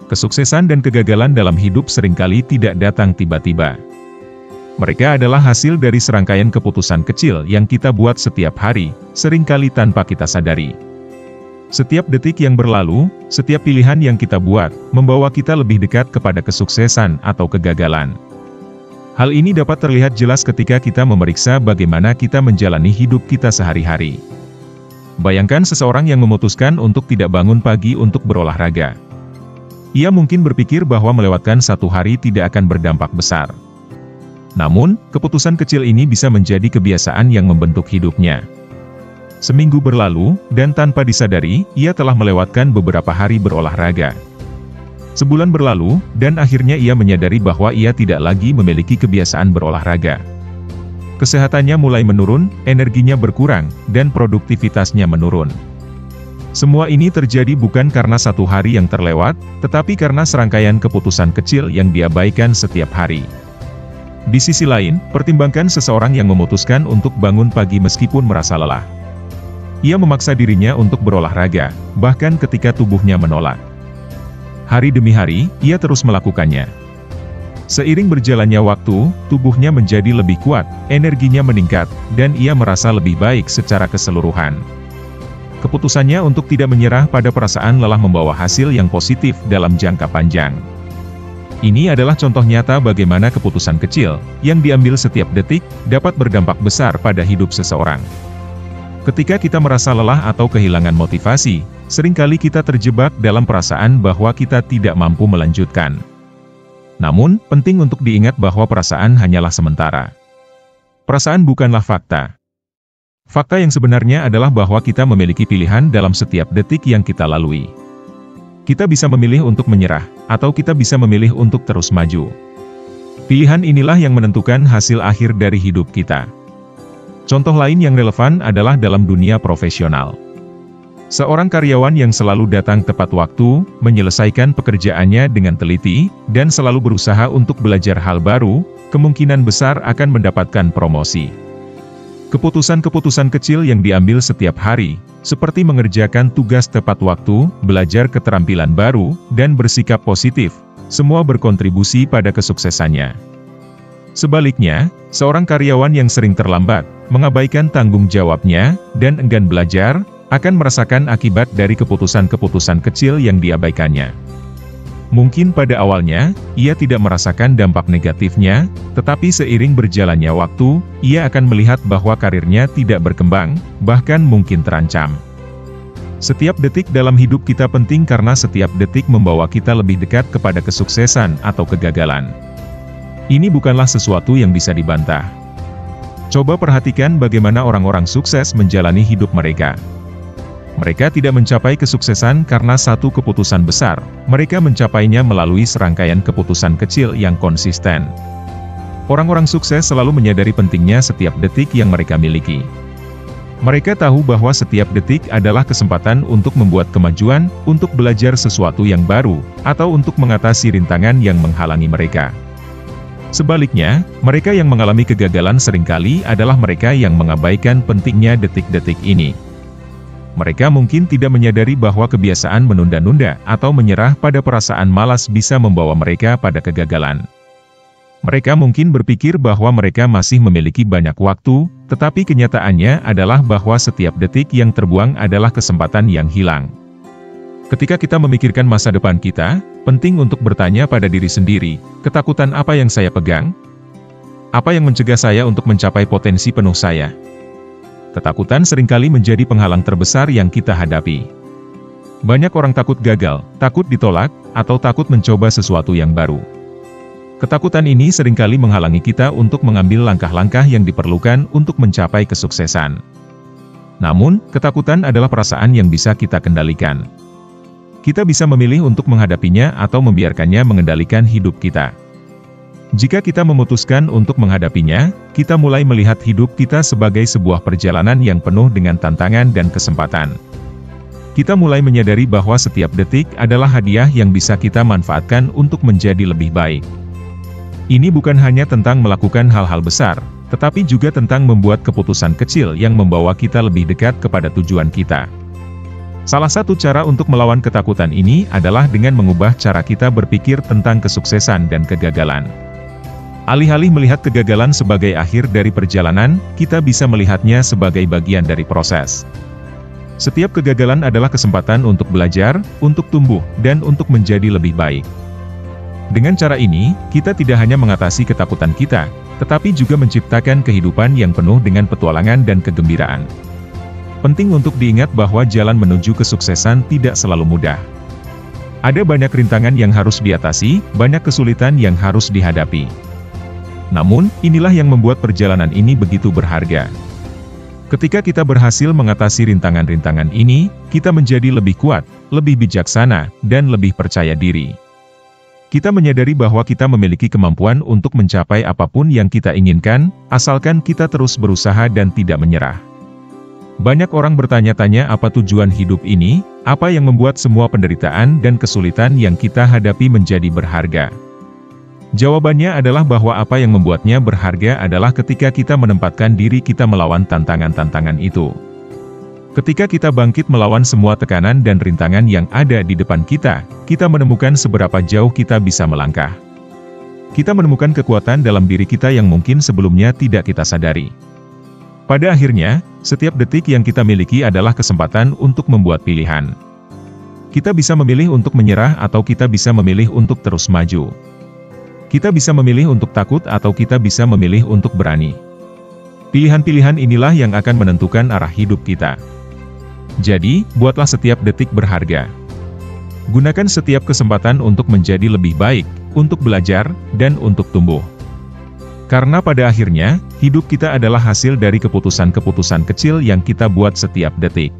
Kesuksesan dan kegagalan dalam hidup seringkali tidak datang tiba-tiba. Mereka adalah hasil dari serangkaian keputusan kecil yang kita buat setiap hari, seringkali tanpa kita sadari. Setiap detik yang berlalu, setiap pilihan yang kita buat, membawa kita lebih dekat kepada kesuksesan atau kegagalan. Hal ini dapat terlihat jelas ketika kita memeriksa bagaimana kita menjalani hidup kita sehari-hari. Bayangkan seseorang yang memutuskan untuk tidak bangun pagi untuk berolahraga. Ia mungkin berpikir bahwa melewatkan satu hari tidak akan berdampak besar. Namun, keputusan kecil ini bisa menjadi kebiasaan yang membentuk hidupnya. Seminggu berlalu, dan tanpa disadari, ia telah melewatkan beberapa hari berolahraga. Sebulan berlalu, dan akhirnya ia menyadari bahwa ia tidak lagi memiliki kebiasaan berolahraga. Kesehatannya mulai menurun, energinya berkurang, dan produktivitasnya menurun. Semua ini terjadi bukan karena satu hari yang terlewat, tetapi karena serangkaian keputusan kecil yang diabaikan setiap hari. Di sisi lain, pertimbangkan seseorang yang memutuskan untuk bangun pagi meskipun merasa lelah. Ia memaksa dirinya untuk berolahraga, bahkan ketika tubuhnya menolak. Hari demi hari, ia terus melakukannya. Seiring berjalannya waktu, tubuhnya menjadi lebih kuat, energinya meningkat, dan ia merasa lebih baik secara keseluruhan. Keputusannya untuk tidak menyerah pada perasaan lelah membawa hasil yang positif dalam jangka panjang. Ini adalah contoh nyata bagaimana keputusan kecil, yang diambil setiap detik, dapat berdampak besar pada hidup seseorang. Ketika kita merasa lelah atau kehilangan motivasi, seringkali kita terjebak dalam perasaan bahwa kita tidak mampu melanjutkan. Namun, penting untuk diingat bahwa perasaan hanyalah sementara. Perasaan bukanlah fakta. Fakta yang sebenarnya adalah bahwa kita memiliki pilihan dalam setiap detik yang kita lalui. Kita bisa memilih untuk menyerah, atau kita bisa memilih untuk terus maju. Pilihan inilah yang menentukan hasil akhir dari hidup kita. Contoh lain yang relevan adalah dalam dunia profesional. Seorang karyawan yang selalu datang tepat waktu, menyelesaikan pekerjaannya dengan teliti, dan selalu berusaha untuk belajar hal baru, kemungkinan besar akan mendapatkan promosi. Keputusan-keputusan kecil yang diambil setiap hari, seperti mengerjakan tugas tepat waktu, belajar keterampilan baru, dan bersikap positif, semua berkontribusi pada kesuksesannya. Sebaliknya, seorang karyawan yang sering terlambat, mengabaikan tanggung jawabnya, dan enggan belajar, akan merasakan akibat dari keputusan-keputusan kecil yang diabaikannya. Mungkin pada awalnya, ia tidak merasakan dampak negatifnya, tetapi seiring berjalannya waktu, ia akan melihat bahwa karirnya tidak berkembang, bahkan mungkin terancam. Setiap detik dalam hidup kita penting karena setiap detik membawa kita lebih dekat kepada kesuksesan atau kegagalan. Ini bukanlah sesuatu yang bisa dibantah. Coba perhatikan bagaimana orang-orang sukses menjalani hidup mereka. Mereka tidak mencapai kesuksesan karena satu keputusan besar, mereka mencapainya melalui serangkaian keputusan kecil yang konsisten. Orang-orang sukses selalu menyadari pentingnya setiap detik yang mereka miliki. Mereka tahu bahwa setiap detik adalah kesempatan untuk membuat kemajuan, untuk belajar sesuatu yang baru, atau untuk mengatasi rintangan yang menghalangi mereka. Sebaliknya, mereka yang mengalami kegagalan seringkali adalah mereka yang mengabaikan pentingnya detik-detik ini. Mereka mungkin tidak menyadari bahwa kebiasaan menunda-nunda atau menyerah pada perasaan malas bisa membawa mereka pada kegagalan. Mereka mungkin berpikir bahwa mereka masih memiliki banyak waktu, tetapi kenyataannya adalah bahwa setiap detik yang terbuang adalah kesempatan yang hilang. Ketika kita memikirkan masa depan kita, penting untuk bertanya pada diri sendiri, ketakutan apa yang saya pegang? Apa yang mencegah saya untuk mencapai potensi penuh saya? Ketakutan seringkali menjadi penghalang terbesar yang kita hadapi. Banyak orang takut gagal, takut ditolak, atau takut mencoba sesuatu yang baru. Ketakutan ini seringkali menghalangi kita untuk mengambil langkah-langkah yang diperlukan untuk mencapai kesuksesan. Namun, ketakutan adalah perasaan yang bisa kita kendalikan. Kita bisa memilih untuk menghadapinya atau membiarkannya mengendalikan hidup kita. Jika kita memutuskan untuk menghadapinya, kita mulai melihat hidup kita sebagai sebuah perjalanan yang penuh dengan tantangan dan kesempatan. Kita mulai menyadari bahwa setiap detik adalah hadiah yang bisa kita manfaatkan untuk menjadi lebih baik. Ini bukan hanya tentang melakukan hal-hal besar, tetapi juga tentang membuat keputusan kecil yang membawa kita lebih dekat kepada tujuan kita. Salah satu cara untuk melawan ketakutan ini adalah dengan mengubah cara kita berpikir tentang kesuksesan dan kegagalan. Alih-alih melihat kegagalan sebagai akhir dari perjalanan, kita bisa melihatnya sebagai bagian dari proses. Setiap kegagalan adalah kesempatan untuk belajar, untuk tumbuh, dan untuk menjadi lebih baik. Dengan cara ini, kita tidak hanya mengatasi ketakutan kita, tetapi juga menciptakan kehidupan yang penuh dengan petualangan dan kegembiraan. Penting untuk diingat bahwa jalan menuju kesuksesan tidak selalu mudah. Ada banyak rintangan yang harus diatasi, banyak kesulitan yang harus dihadapi. Namun, inilah yang membuat perjalanan ini begitu berharga. Ketika kita berhasil mengatasi rintangan-rintangan ini, kita menjadi lebih kuat, lebih bijaksana, dan lebih percaya diri. Kita menyadari bahwa kita memiliki kemampuan untuk mencapai apapun yang kita inginkan, asalkan kita terus berusaha dan tidak menyerah. Banyak orang bertanya-tanya apa tujuan hidup ini, apa yang membuat semua penderitaan dan kesulitan yang kita hadapi menjadi berharga. Jawabannya adalah bahwa apa yang membuatnya berharga adalah ketika kita menempatkan diri kita melawan tantangan-tantangan itu. Ketika kita bangkit melawan semua tekanan dan rintangan yang ada di depan kita, kita menemukan seberapa jauh kita bisa melangkah. Kita menemukan kekuatan dalam diri kita yang mungkin sebelumnya tidak kita sadari. Pada akhirnya, setiap detik yang kita miliki adalah kesempatan untuk membuat pilihan. Kita bisa memilih untuk menyerah atau kita bisa memilih untuk terus maju. Kita bisa memilih untuk takut atau kita bisa memilih untuk berani. Pilihan-pilihan inilah yang akan menentukan arah hidup kita. Jadi, buatlah setiap detik berharga. Gunakan setiap kesempatan untuk menjadi lebih baik, untuk belajar, dan untuk tumbuh. Karena pada akhirnya, hidup kita adalah hasil dari keputusan-keputusan kecil yang kita buat setiap detik.